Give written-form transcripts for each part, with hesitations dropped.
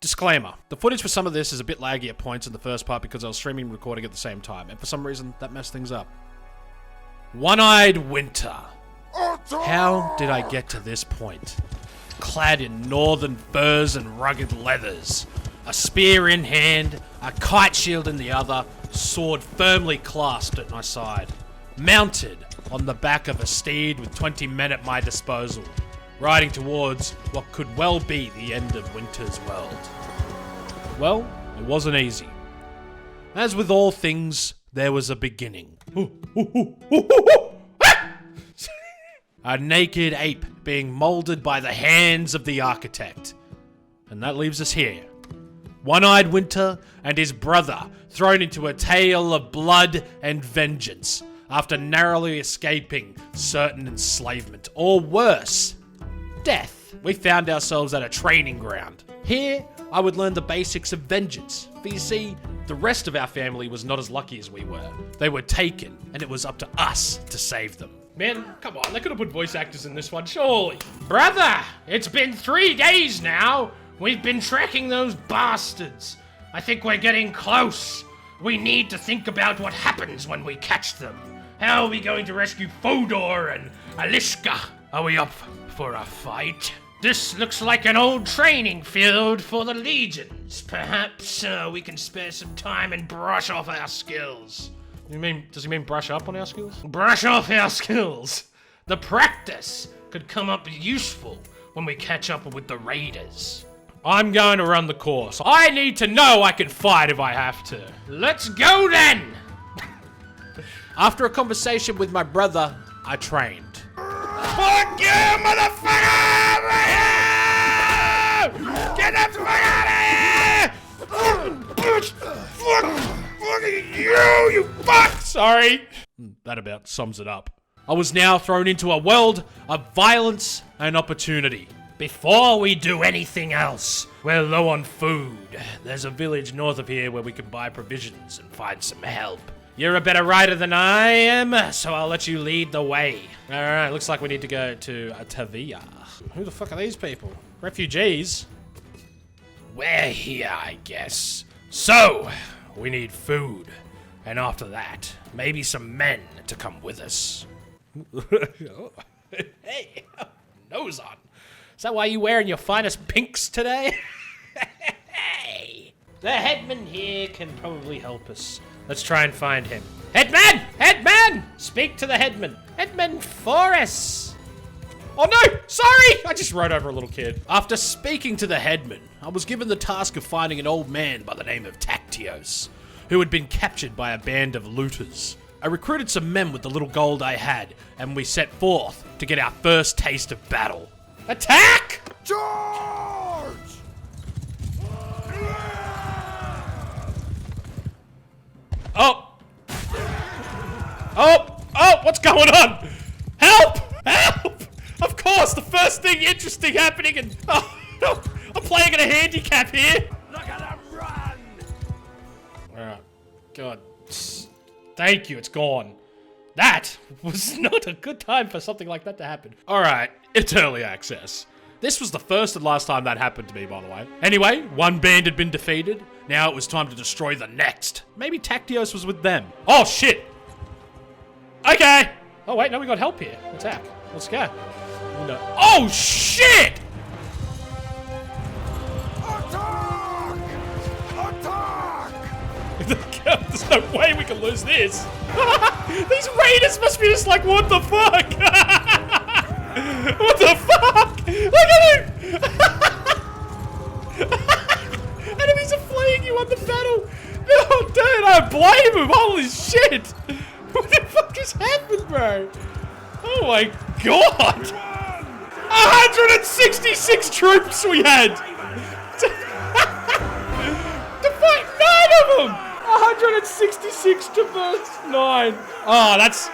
Disclaimer. The footage for some of this is a bit laggy at points in the first part because I was streaming and recording at the same time, and for some reason, that messed things up. One-eyed winter. How did I get to this point? Clad in northern furs and rugged leathers. A spear in hand, a kite shield in the other, sword firmly clasped at my side. Mounted on the back of a steed with 20 men at my disposal. Riding towards what could well be the end of winter's world. Well, it wasn't easy. As with all things, there was a beginning. A naked ape being moulded by the hands of the architect. And that leaves us here. One-eyed Winter and his brother thrown into a tale of blood and vengeance after narrowly escaping certain enslavement, or worse, death. We found ourselves at a training ground. Here, I would learn the basics of vengeance. For you see, the rest of our family was not as lucky as we were. They were taken, and it was up to us to save them. Man, come on, they could have put voice actors in this one, surely. Brother, it's been 3 days now. We've been tracking those bastards. I think we're getting close. We need to think about what happens when we catch them. How are we going to rescue Fodor and Alishka? Are we up for a fight? This looks like an old training field for the legions. Perhaps we can spare some time and brush off our skills. Does he mean brush up on our skills? Brush off our skills. The practice could come up useful when we catch up with the raiders. I'm going to run the course. I need to know I can fight if I have to. Let's go then! After a conversation with my brother, I trained. Fuck you, motherfucker! Get the fuck out of here! Fuck you fuck! Sorry. That about sums it up. I was now thrown into a world of violence and opportunity. Before we do anything else, we're low on food. There's a village north of here where we can buy provisions and find some help. You're a better rider than I am, so I'll let you lead the way. Alright, looks like we need to go to Tavia. Who the fuck are these people? Refugees? We're here, I guess. So, we need food. And after that, maybe some men to come with us. Hey, nose on. Is that why you're wearing your finest pinks today? Hey, the headman here can probably help us. Let's try and find him. Headman! Headman! Speak to the headman. Headman Forrest! Oh no! Sorry! I just rode over a little kid. After speaking to the headman, I was given the task of finding an old man by the name of Tac Teos, who had been captured by a band of looters. I recruited some men with the little gold I had, and we set forth to get our first taste of battle. Attack! Charge! Oh! Oh! What's going on? Help! Help! Of course, the first thing interesting happening and... Oh, no, I'm playing at a handicap here. Look at them run! Alright. God. Thank you, it's gone. That was not a good time for something like that to happen. Alright, it's early access. This was the first and last time that happened to me, by the way. Anyway, one band had been defeated. Now it was time to destroy the next. Maybe Tac Teos was with them. Oh, shit! Okay! Oh, wait, no, we got help here. Attack. Let's go. No. Oh, shit! Attack! Attack! There's no way we can lose this. These raiders must be just like, what the fuck? What the fuck? Look at him! Enemies are fleeing you on the battle. No, dude, I don't blame him. Holy shit. What the fuck just happened, bro? Oh my god. 166 troops we had. To fight 9 of them. 166 to verse 9. Oh, that's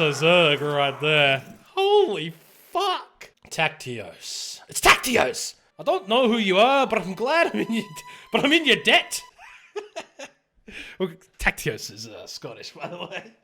a zerg right there. Holy fuck. Tac Teos. It's Tac Teos. I don't know who you are, but I'm glad I'm in your debt. Well, Tac Teos is Scottish, by the way.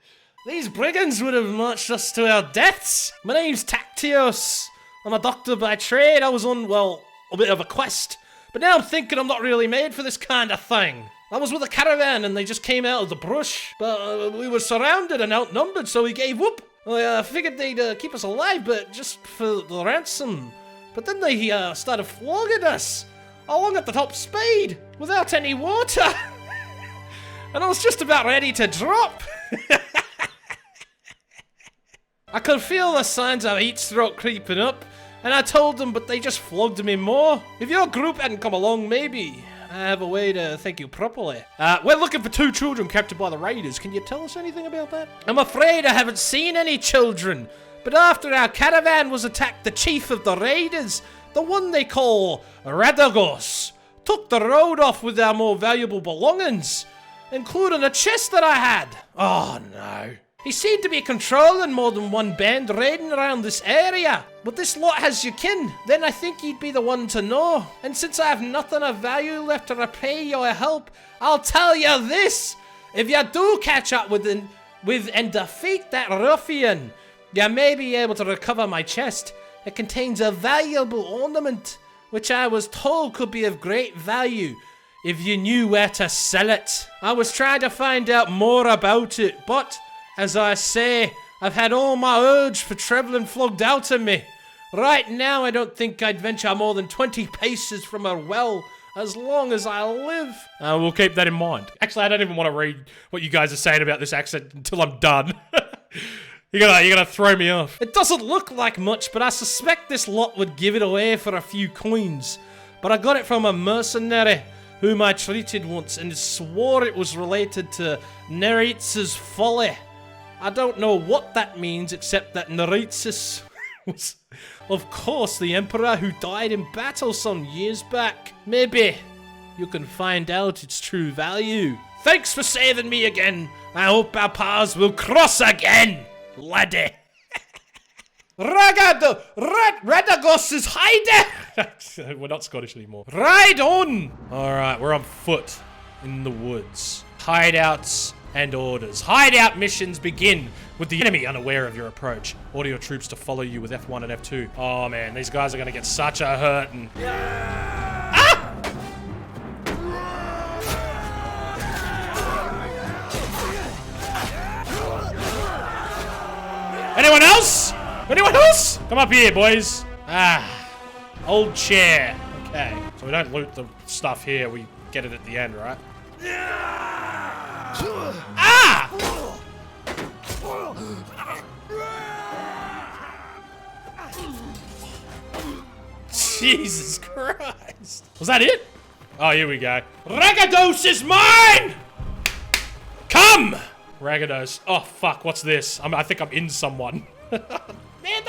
These brigands would have marched us to our deaths. My name's Tac Teos. I'm a doctor by trade. I was on, well, a bit of a quest But now I'm thinking I'm not really made for this kind of thing. I was with a caravan and they just came out of the brush, but we were surrounded and outnumbered, so we gave up. I figured they'd keep us alive, but just for the ransom. But then they started flogging us along at the top speed without any water. And I was just about ready to drop. I could feel the signs of heat stroke creeping up, and I told them, but they just flogged me more. If your group hadn't come along, maybe I have a way to thank you properly. We're looking for 2 children captured by the raiders. Can you tell us anything about that? I'm afraid I haven't seen any children, but after our caravan was attacked, the chief of the raiders, the one they call Radagast, took the road off with our more valuable belongings, including a chest that I had. Oh no. He seemed to be controlling more than one band raiding around this area. But this lot has your kin, then I think he'd be the one to know. And since I have nothing of value left to repay your help, I'll tell you this. If you do catch up with and defeat that ruffian, you may be able to recover my chest. It contains a valuable ornament, which I was told could be of great value if you knew where to sell it. I was trying to find out more about it, but as I say, I've had all my urge for travelling flogged out of me. Right now, I don't think I'd venture more than 20 paces from a well as long as I live. We'll keep that in mind. Actually, I don't even want to read what you guys are saying about this accent until I'm done. You're gonna throw me off. It doesn't look like much, but I suspect this lot would give it away for a few coins. But I got it from a mercenary whom I treated once and swore it was related to Nereitz's folly. I don't know what that means, except that Nereitzes was, of course, the emperor who died in battle some years back. Maybe you can find out its true value. Thanks for saving me again. I hope our paths will cross again, laddie. Radagast is hiding! We're not Scottish anymore. Ride on! Alright, we're on foot in the woods. Hideouts and orders. Hideout missions begin with the enemy unaware of your approach. Order your troops to follow you with F1 and F2. Oh man, these guys are gonna get such a hurting. Ah! Anyone else? Anyone else? Come up here, boys. Old chair. Okay. So we don't loot the stuff here, we get it at the end, right? Ah! Jesus Christ. Was that it? Oh, here we go. Radagast is mine! Come! Radagast. Oh, fuck. What's this? I think I'm in someone. Man,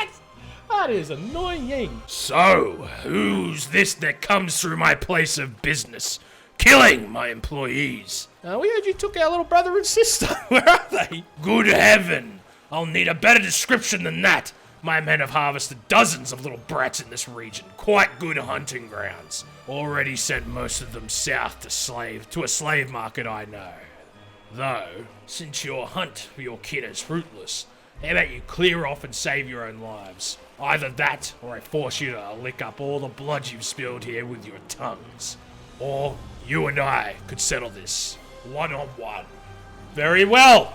that is annoying. So, who's this that comes through my place of business, killing my employees? We heard you took our little brother and sister. Where are they? Good heaven. I'll need a better description than that. My men have harvested dozens of little brats in this region. Quite good hunting grounds. Already sent most of them south to a slave market, I know. Though, since your hunt for your kid is fruitless, how about you clear off and save your own lives? Either that, or I force you to lick up all the blood you've spilled here with your tongues. Or you and I could settle this one-on-one. Very well.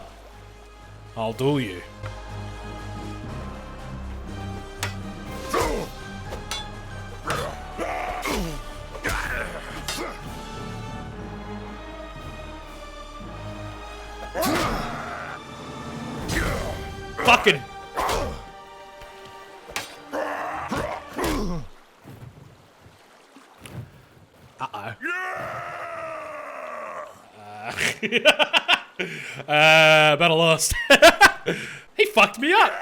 I'll duel you. Fucking. Uh-oh. Battle lost. He fucked me up.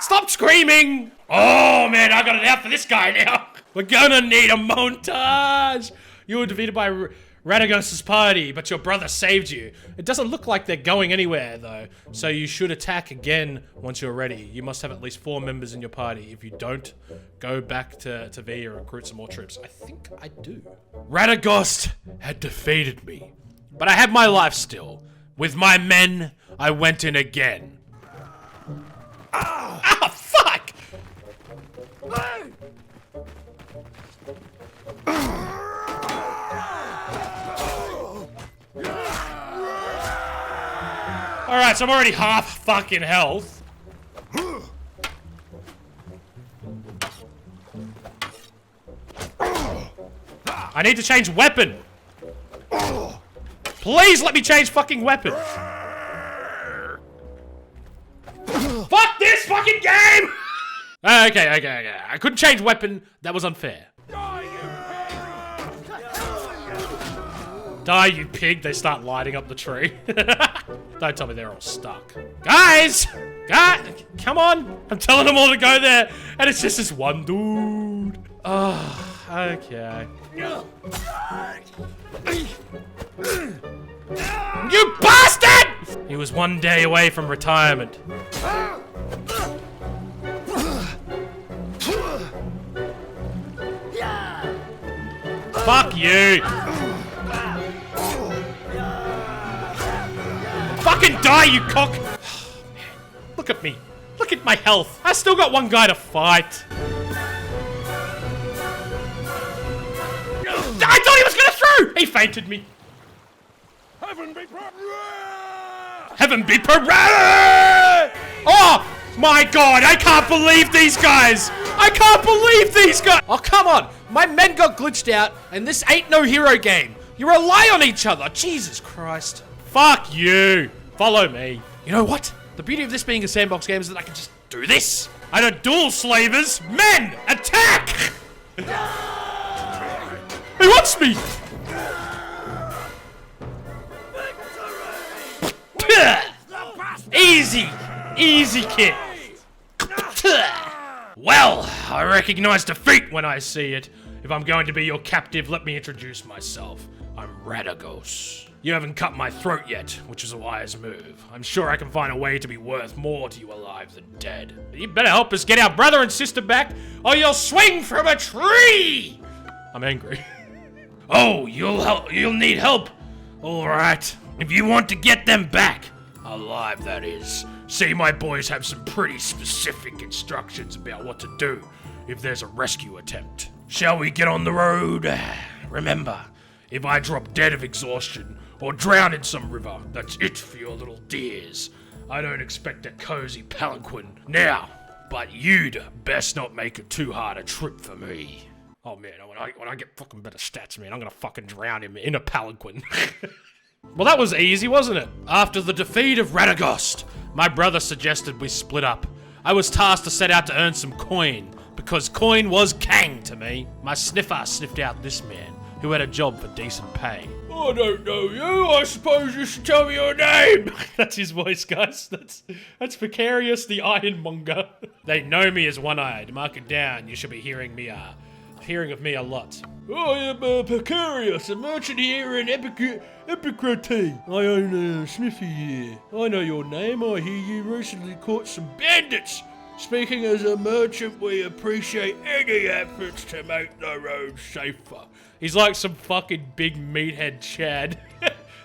Stop screaming. Oh man, I got it out for this guy now. We're gonna need a montage. You were defeated by Radagast's party, but your brother saved you. It doesn't look like they're going anywhere though, so you should attack again once you're ready. You must have at least 4 members in your party. If you don't, go back to V and recruit some more troops. I think I do. Radagast had defeated me, but I had my life still. With my men, I went in again. Ah, fuck! Alright, so I'm already half fucking health. I need to change weapon. Please let me change fucking weapon. Fuck this fucking game! Okay. I couldn't change weapon. That was unfair. Die, you pig. They start lighting up the tree. Don't tell me they're all stuck. Guys! Come on! I'm telling them all to go there, and it's just this one dude. Oh, okay. You bastard! He was one day away from retirement. Fuck you! Fucking die, you cock! Look at me. Look at my health. I still got one guy to fight. I thought he was gonna throw! He fainted me. Heaven be praised! Oh my god, I can't believe these guys! I can't believe these guys! Oh, come on! My men got glitched out, and this ain't no hero game. You rely on each other. Jesus Christ. Fuck you. Follow me. You know what? The beauty of this being a sandbox game is that I can just do this. I don't duel slavers. Men, attack! He wants me! Easy! Easy kid! Well, I recognize defeat when I see it. If I'm going to be your captive, let me introduce myself. I'm Radagast. You haven't cut my throat yet, which is a wise move. I'm sure I can find a way to be worth more to you alive than dead. You better help us get our brother and sister back, or you'll swing from a tree! I'm angry. Oh, you'll need help. Alright. If you want to get them back, alive that is. See, my boys have some pretty specific instructions about what to do if there's a rescue attempt. Shall we get on the road? Remember, if I drop dead of exhaustion or drown in some river, that's it for your little dears. I don't expect a cozy palanquin now, but you'd best not make it too hard a trip for me. Oh man, when I get fucking better stats, man, I'm gonna fucking drown him in a palanquin. Well, that was easy, wasn't it? After the defeat of Radagast, my brother suggested we split up. I was tasked to set out to earn some coin, because coin was king to me. My sniffer sniffed out this man, who had a job for decent pay. I don't know you, I suppose you should tell me your name! That's his voice, guys. That's Precarious the Ironmonger. They know me as One-Eyed. Mark it down, you should be hearing of me a lot. I am Precarious, a merchant here in Epicrate. I own a sniffy here. I know your name, I hear you recently caught some bandits. Speaking as a merchant, we appreciate any efforts to make the road safer. He's like some fucking big meathead Chad.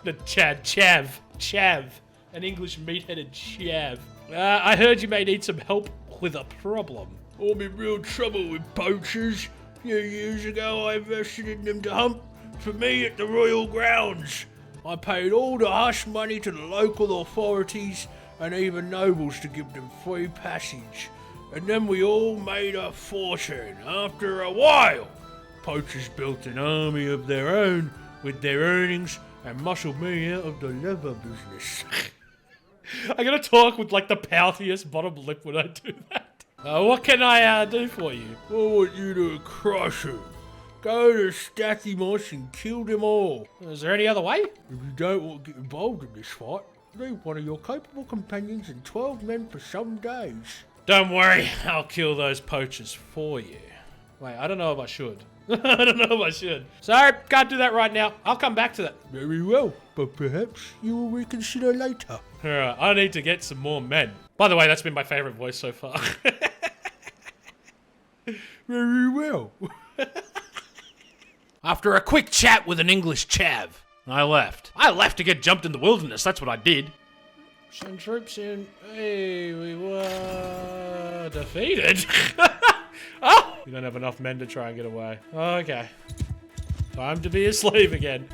Chav. An English meatheaded chav. I heard you may need some help with a problem. I'm in real trouble with poachers. A few years ago, I invested in them to hunt for me at the royal grounds. I paid all the hush money to the local authorities and even nobles to give them free passage. And then we all made a fortune. After a while, poachers built an army of their own with their earnings and muscled me out of the leather business. I gotta talk with like the poutiest bottom lip when I do that. What can I do for you? I want you to crush them. Go to Stathymos and kill them all. Is there any other way? If you don't want to get involved in this fight, leave one of your capable companions and 12 men for some days. Don't worry, I'll kill those poachers for you. Wait, I don't know if I should. I don't know if I should. Sorry, can't do that right now. I'll come back to that. Very well, but perhaps you will reconsider later. Alright, I need to get some more men. By the way, that's been my favorite voice so far. Very well. After a quick chat with an English chav, I left. I left to get jumped in the wilderness, that's what I did. Send troops in. Hey, we were defeated. Oh! We don't have enough men to try and get away. Okay. Time to be a slave again.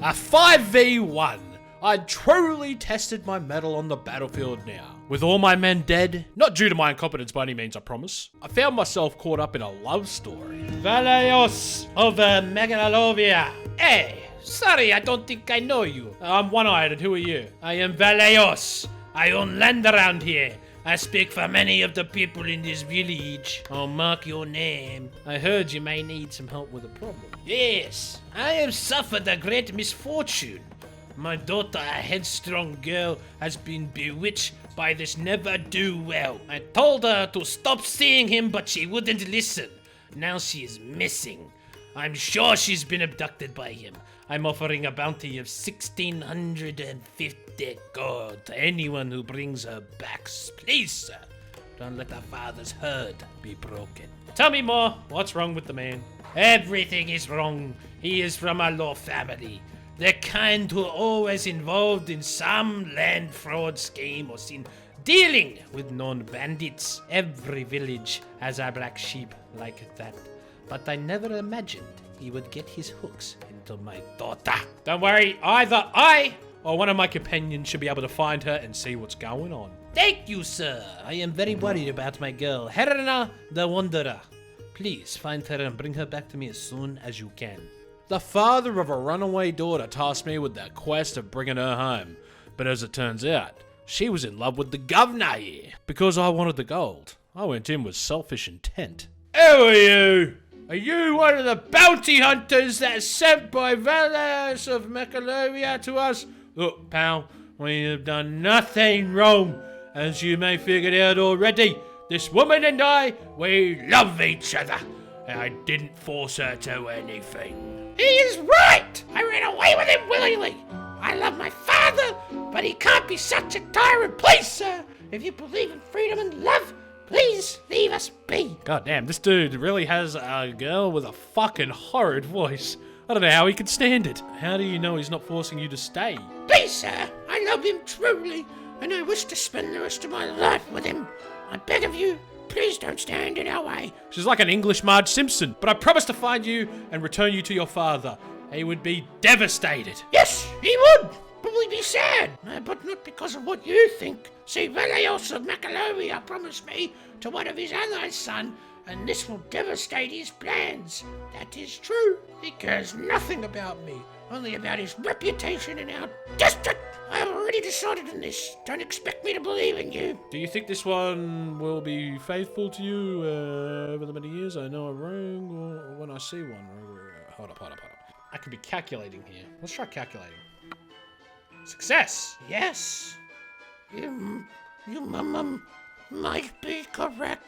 A 5v1. I truly tested my mettle on the battlefield now. With all my men dead, not due to my incompetence by any means, I promise, I found myself caught up in a love story. Valeos of Megalolovia. Hey, sorry, I don't think I know you. I'm one-eyed, and who are you? I am Valeos. I own land around here. I speak for many of the people in this village. I'll mark your name. I heard you may need some help with a problem. Yes, I have suffered a great misfortune. My daughter, a headstrong girl, has been bewitched by this never-do-well. I told her to stop seeing him, but she wouldn't listen. Now she is missing. I'm sure she's been abducted by him. I'm offering a bounty of 1,650 gold to anyone who brings her back. Please, sir, don't let her father's herd be broken. Tell me more. What's wrong with the man? Everything is wrong. He is from a low family. The kind who are always involved in some land fraud scheme or seen dealing with known bandits. Every village has a black sheep like that. But I never imagined he would get his hooks into my daughter. Don't worry, either I or one of my companions should be able to find her and see what's going on. Thank you, sir. I am very worried about my girl, Helena the Wanderer. Please find her and bring her back to me as soon as you can. The father of a runaway daughter tasked me with the quest of bringing her home. But as it turns out, she was in love with the governor here. Because I wanted the gold, I went in with selfish intent. Who are you? Are you one of the bounty hunters that's sent by Valais of Mecalovia to us? Look, pal, we have done nothing wrong. As you may figured out already, this woman and I, we love each other. And I didn't force her to anything. He is right! I ran away with him willingly. I love my father, but he can't be such a tyrant. Please, sir, if you believe in freedom and love, please leave us be. God damn, this dude really has a girl with a fucking horrid voice. I don't know how he could stand it. How do you know he's not forcing you to stay? Please, sir, I love him truly, and I wish to spend the rest of my life with him. I beg of you, please don't stand in our way. She's like an English Marge Simpson, but I promise to find you and return you to your father. He would be devastated. Yes, he would. Probably be sad, but not because of what you think. See, Valeos of Mecalovia promised me to one of his allies' son, and this will devastate his plans. That is true. He cares nothing about me, only about his reputation in our district. I have already decided on this. Don't expect me to believe in you. Do you think this one will be faithful to you over the many years I know I'm wrong, or when I see one? Hold up. I could be calculating here. Let's try calculating. Success! Yes. You might be correct.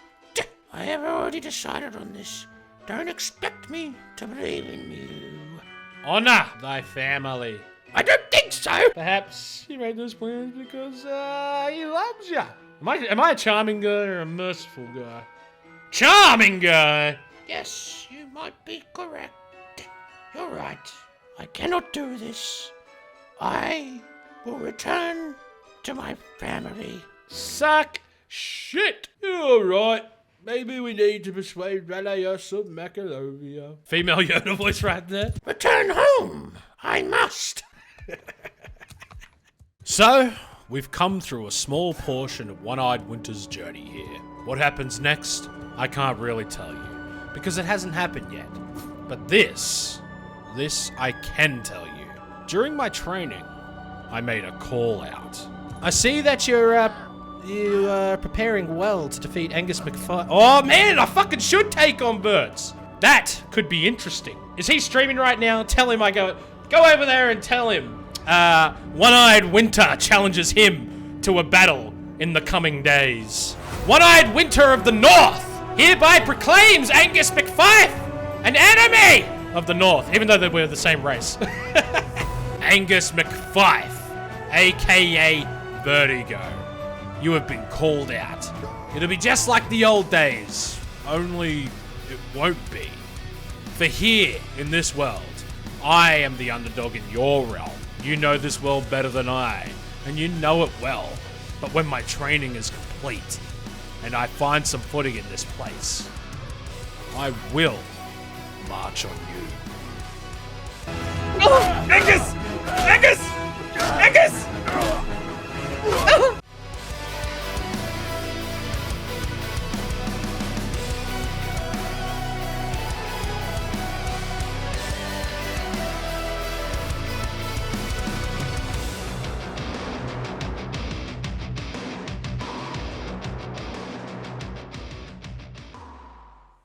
I have already decided on this. Don't expect me to believe in you. Honor thy family. I don't think so. Perhaps he made those plans because he loves you. Am I a charming guy or a merciful guy? Charming guy. Yes, you might be correct. You're right. I cannot do this. I will return to my family. Suck shit. You're right. Maybe we need to persuade Radagast of Mecalovia. Female Yoda voice right there. Return home. I must. So, we've come through a small portion of One-Eyed Winter's journey here. What happens next, I can't really tell you, because it hasn't happened yet. But this I can tell you. During my training, I made a call out. I see that you're preparing well to defeat Angus McFly. Oh man, I fucking should take on birds. That could be interesting. Is he streaming right now? Tell him I go over there and tell him. One-Eyed Winter challenges him to a battle in the coming days. One-Eyed Winter of the North hereby proclaims Angus McFife an enemy of the North, even though they were the same race. Angus McFife, aka Vertigo. You have been called out. It'll be just like the old days, only it won't be. For here, in this world, I am the underdog in your realm. You know this world better than I, and you know it well. But when my training is complete, and I find some footing in this place, I will march on you. Oh, Angus! Angus! Angus!